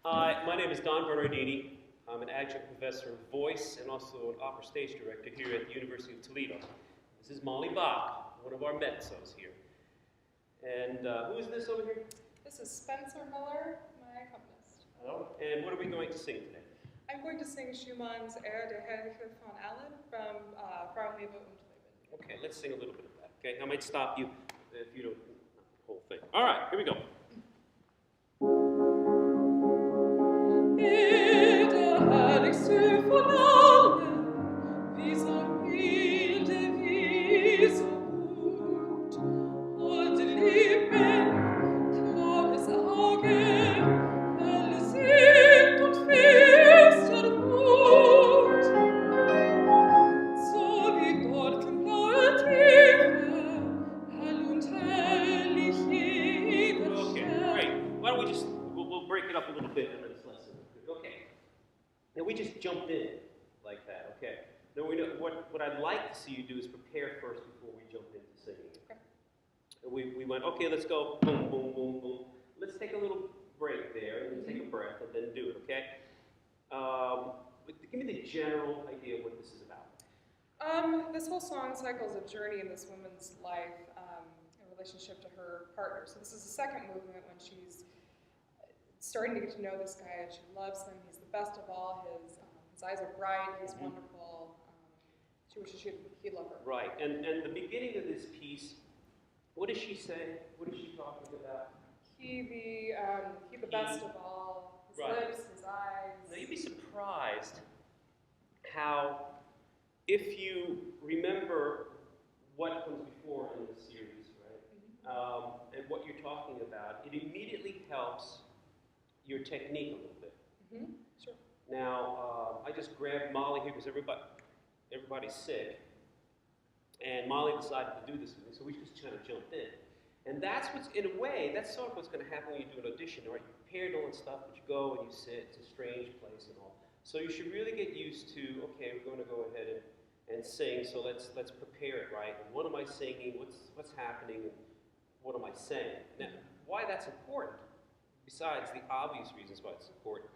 Hi, my name is Don Bernardini. I'm an adjunct professor of voice and also an opera stage director here at the University of Toledo. This is Molly Bach, one of our mezzos here. And who is this over here? This is Spencer Miller, my accompanist. Hello. And what are we going to sing today? I'm going to sing Schumann's Air der Herrliche von Allen from Frauenleben und Leben. Okay, let's sing a little bit of that. Okay, I might stop you if you don't know the whole thing. All right, here we go. Der Herrlichste von allen, wie so milde, wie so gut, holde Lippen, klares Auge, helle Sinn und fester Mut, so wie dort im blauen Tiefe, hell und herrlich jeder Stern. Okay, great. Why don't we just, we'll break it up a little bit in this lesson. Okay. Now we just jumped in like that, okay? Now what I'd like to see you do is prepare first before we jump into singing. Okay. We went, okay, let's go, boom, boom, boom, boom. Let's take a little break there and take a breath and then do it, okay? Give me the general idea of what this is about. This whole song cycle is a journey in this woman's life in relationship to her partner. So this is the second movement when she's starting to get to know this guy and she loves him. He's the best of all. His eyes are bright. He's wonderful. She wishes he'd love her. Right, and the beginning of this piece, what does she say? What is she talking about? He the best of all. His Right. lips, his eyes. Now you'd be surprised how, if you remember what comes before in the series, right, and what you're talking about, it immediately helps your technique a little bit. Sure. Now, I just grabbed Molly here because everybody's sick, and Molly decided to do this with me, so we just kind of jumped in. And that's what's, in a way, that's sort of what's going to happen when you do an audition, right? You prepared all that stuff, but you go and you sit, it's a strange place and all. So you should really get used to, okay, we're going to go ahead and sing, so let's prepare it, right? And what am I singing, what's happening, and what am I saying? Now, why that's important, besides the obvious reasons why it's important,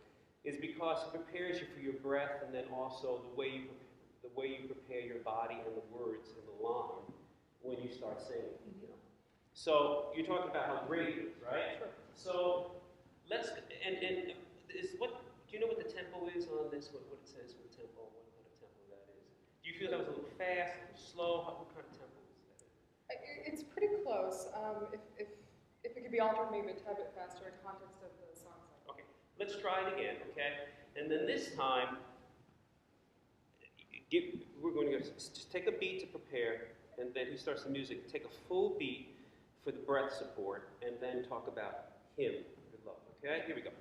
is because it prepares you for your breath, and then also the way you prepare your body and the words and the line when you start singing. You know? So you're talking about how great it is, right? Sure. So let's and is what do you know what the tempo is on this? What it says for the tempo? What kind of tempo that is? Do you feel that was a little fast, a little slow? What kind of tempo is that? It's pretty close. If it could be altered maybe a tad bit faster in context of the song cycle. Okay, let's try it again, okay? And then this time, we're going to just take a beat to prepare, and then he starts the music. Take a full beat for the breath support, and then talk about him with love, okay? Here we go.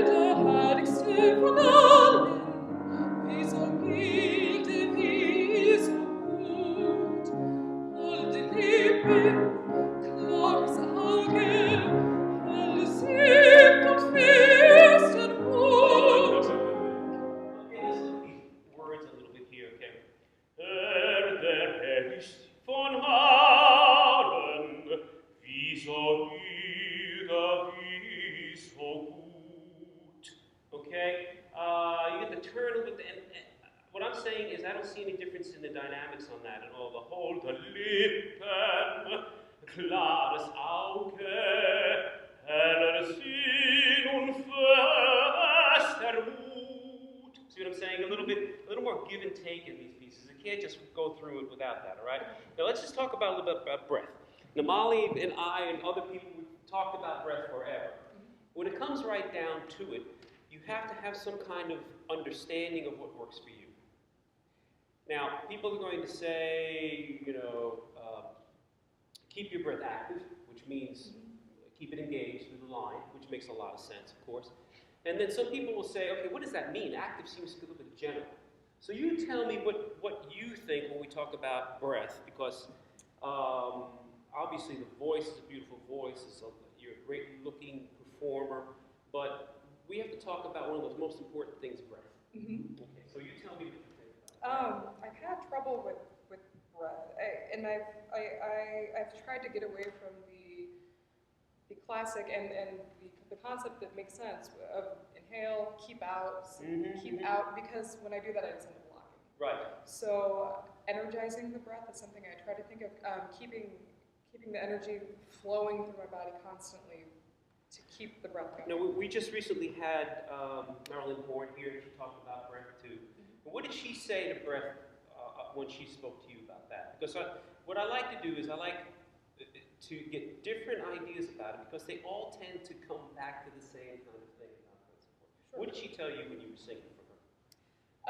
Der Herrlichste von allen, wie so milde, wie so gut, holde Lippen, klares Auge, helle Sinn und fester Mut. Okay, let's look at these words a little bit here, okay? Der Herrlichste von allen, wie so milde, wie so gut. Okay? You get the turn a little bit, and what I'm saying is I don't see any difference in the dynamics on that at all. The whole, the Lippen, klares Auge, heller Sinn und fester Mut. See what I'm saying? A little more give and take in these pieces. You can't just go through it without that, all right? Now let's just talk about a little bit about breath. Now Molly and I and other people, we've talked about breath forever. When it comes right down to it, you have to have some kind of understanding of what works for you. Now, people are going to say, keep your breath active, which means keep it engaged through the line, which makes a lot of sense, of course. And then some people will say, okay, what does that mean? Active seems a little bit general. So you tell me what you think when we talk about breath, because obviously the voice is a beautiful voice, you're a great-looking performer, but we have to talk about one of those most important things, breath. Okay, so you tell me what you think about it. I've had trouble with breath. I've tried to get away from the classic and the concept that makes sense of inhale, keep out, keep out, because when I do that, I just end up blocking. Right. So energizing the breath is something I try to think of, keeping the energy flowing through my body constantly to keep the breath going. Now, we just recently had Marilyn Bourne here. She talked about breath too. But what did she say to breath when she spoke to you about that? Because what I like to do is I like to get different ideas about it, because they all tend to come back to the same kind of thing. Sure. What did she tell you when you were singing for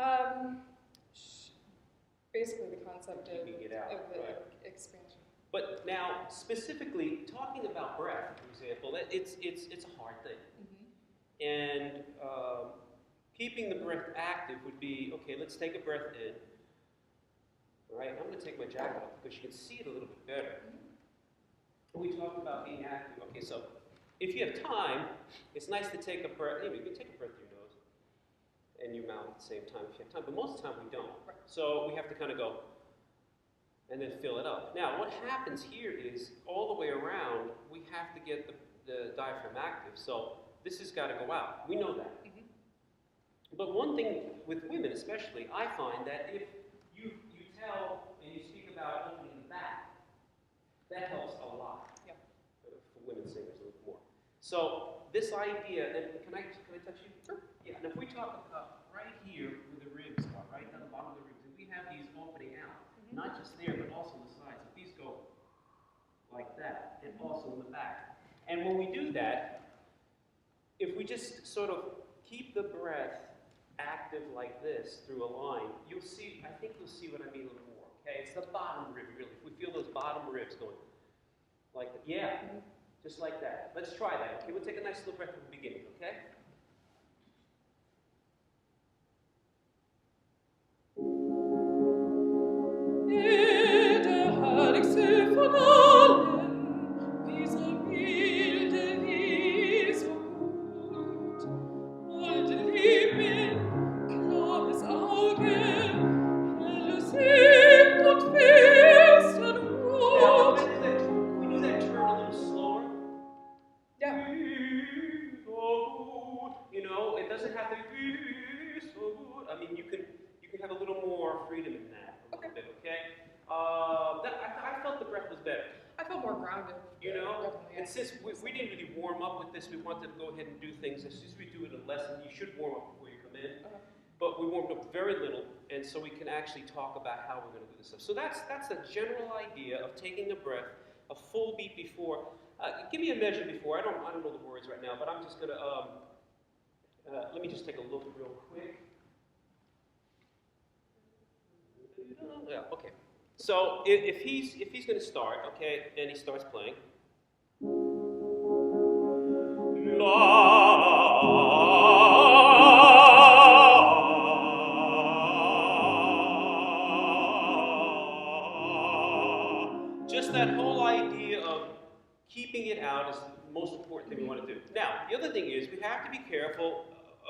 her? Basically the concept of right. expansion. But now, specifically, talking about breath, for example, it's a hard thing. And keeping the breath active would be, okay, let's take a breath in. All right, I'm going to take my jacket off because you can see it a little bit better. We talked about being active. Okay, so if you have time, it's nice to take a breath. You can take a breath through your nose and your mouth at the same time if you have time, but most of the time we don't. So we have to kind of go and then fill it up. Now, what happens here is all the way around, we have to get the diaphragm active. So this has got to go out. We know that. But one thing with women especially, I find that if you tell and you speak about opening the back, that helps a lot for women singers a little more. So this idea, and can I touch you? Sure. Yeah, and if we talk about right here where the ribs are, right down the bottom of the ribs, and we have these opening out, not just there, but also the sides. So these go like that, and also in the back. And when we do that, if we just sort of keep the breath active like this through a line, you'll see, I think you'll see what I mean a little more, okay? It's the bottom rib, really. If we feel those bottom ribs going like that. Yeah, just like that. Let's try that, okay? We'll take a nice little breath at the beginning, okay? We didn't really warm up with this. We wanted to go ahead and do things. As soon as we do it in a lesson, you should warm up before you come in. But we warmed up very little, and so we can actually talk about how we're going to do this stuff. So that's the general idea of taking a breath, a full beat before. Give me a measure before. I don't know the words right now, but I'm just going to, let me just take a look real quick. Yeah, okay. So if he's going to start, okay, and he starts playing. Just that whole idea of keeping it out is the most important thing we want to do. Now, the other thing is we have to be careful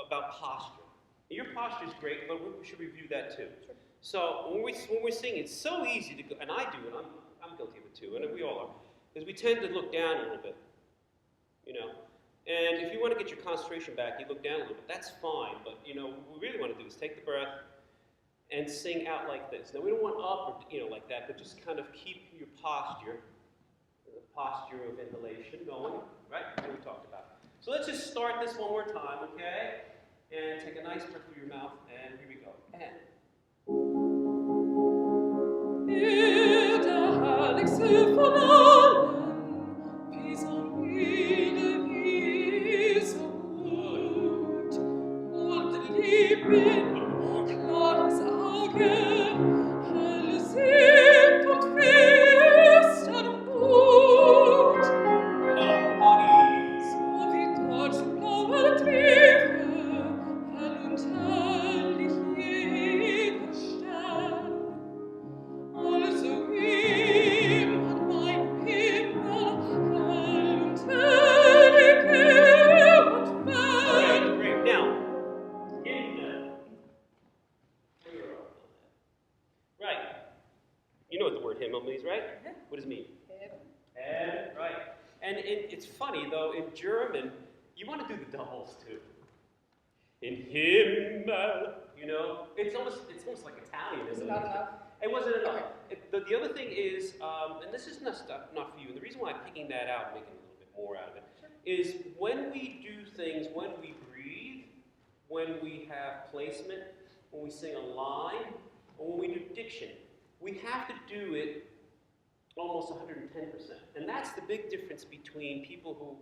about posture. Your posture is great, but we should review that too. Sure. So when we're singing, it's so easy to go, and I do, and I'm guilty of it too, and we all are, is we tend to look down a little bit, you know. And if you want to get your concentration back, you look down a little bit. That's fine, but you know what we really want to do is take the breath and sing out like this. Now we don't want up or like that, but just kind of keep your posture, the posture of inhalation going, right? That we talked about. So let's just start this one more time, okay? And take a nice breath through your mouth, and here we go. And. right? What does it mean? Hip. Right. And it's funny, though, in German, you want to do the doubles, too. In Himmel, you know? It's almost like Italian. Is it not enough? It wasn't enough. Okay. The other thing is, and this is not for you, and the reason why I'm picking that out and making a little bit more out of it, is when we do things, when we breathe, when we have placement, when we sing a line, or when we do diction, we have to do it almost 110%. And that's the big difference between people who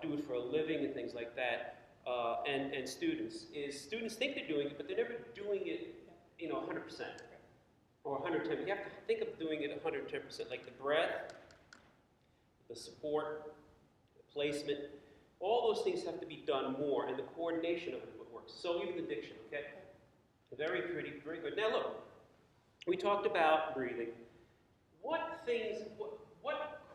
do it for a living and things like that, and students. Is students think they're doing it, but they're never doing it, 100%. Or 110. You have to think of doing it 110%, like the breath, the support, the placement. All those things have to be done more, and the coordination of it is what works. So even the diction, okay? Very pretty, very good. Now look, we talked about breathing. What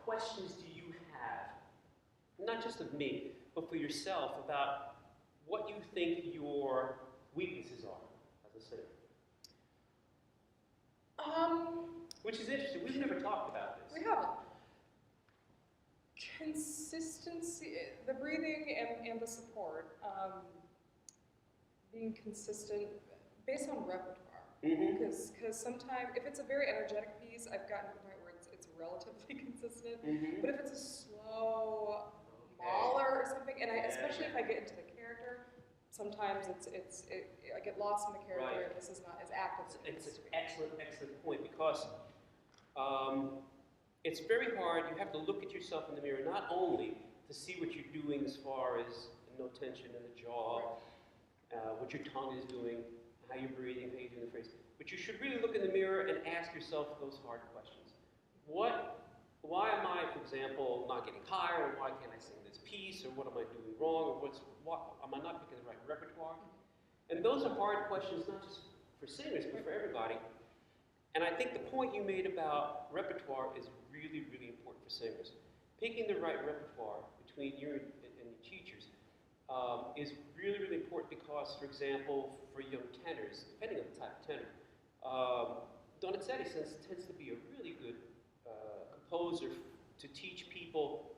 questions do you have, not just of me, but for yourself, about what you think your weaknesses are as a singer? Which is interesting. We've never talked about this. We haven't. Consistency, the breathing and the support, being consistent based on repertoire. Because sometimes, if it's a very energetic piece, I've gotten to the point where it's relatively consistent. But if it's a slow Mahler or something, and especially if I get into the character, sometimes I get lost in the character, Right. and this is not as active. It's an excellent point, because it's very hard. You have to look at yourself in the mirror, not only to see what you're doing as far as no tension in the jaw, what your tongue is doing, how you're breathing, how you're doing the phrase, but you should really look in the mirror and ask yourself those hard questions. Why am I, for example, not getting higher, or why can't I sing this piece, or what am I doing wrong, or am I not picking the right repertoire? And those are hard questions, not just for singers, but for everybody. And I think the point you made about repertoire is really, really important for singers. Picking the right repertoire between you and your teachers is really, really important, because, for example, for young tenors, depending on the type of tenor, Donizetti tends to be a really good composer to teach people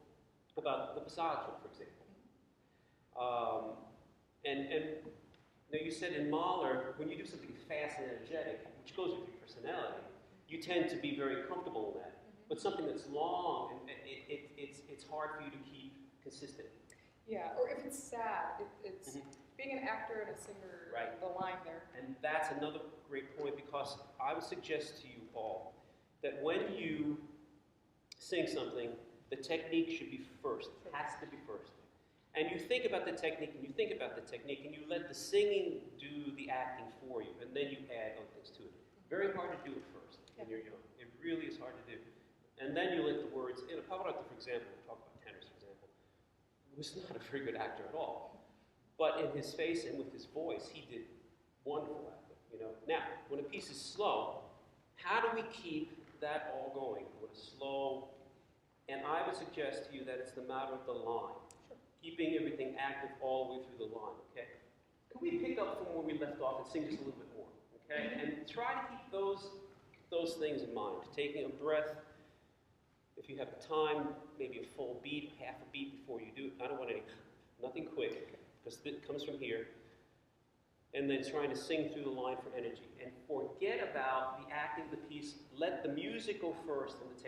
about the passaggio, for example. Now you said in Mahler, when you do something fast and energetic, which goes with your personality, you tend to be very comfortable in that. But something that's long, it's hard for you to keep consistent. Yeah, or if it's sad, it's being an actor and a singer, Right. the line there. And that's another great point, because I would suggest to you, Paul, that when you sing something, the technique should be first. It has to be first. And you think about the technique, and you think about the technique, and you let the singing do the acting for you, and then you add other things to it. Very hard to do it first when you're young. It really is hard to do. And then you let the words in. Pavarotti, for example, we talk about tenors, for example, was not a very good actor at all. But in his face and with his voice, he did wonderful acting. Now, when a piece is slow, how do we keep that all going? When it's slow, and I would suggest to you that it's the matter of the line. Keeping everything active all the way through the line, okay? Can we pick up from where we left off and sing just a little bit more, okay? And try to keep those things in mind. Taking a breath, if you have time, maybe a full beat, half a beat before you do it. I don't want nothing quick, because it comes from here. And then trying to sing through the line for energy. And forget about the acting of the piece. Let the music go first and the technique.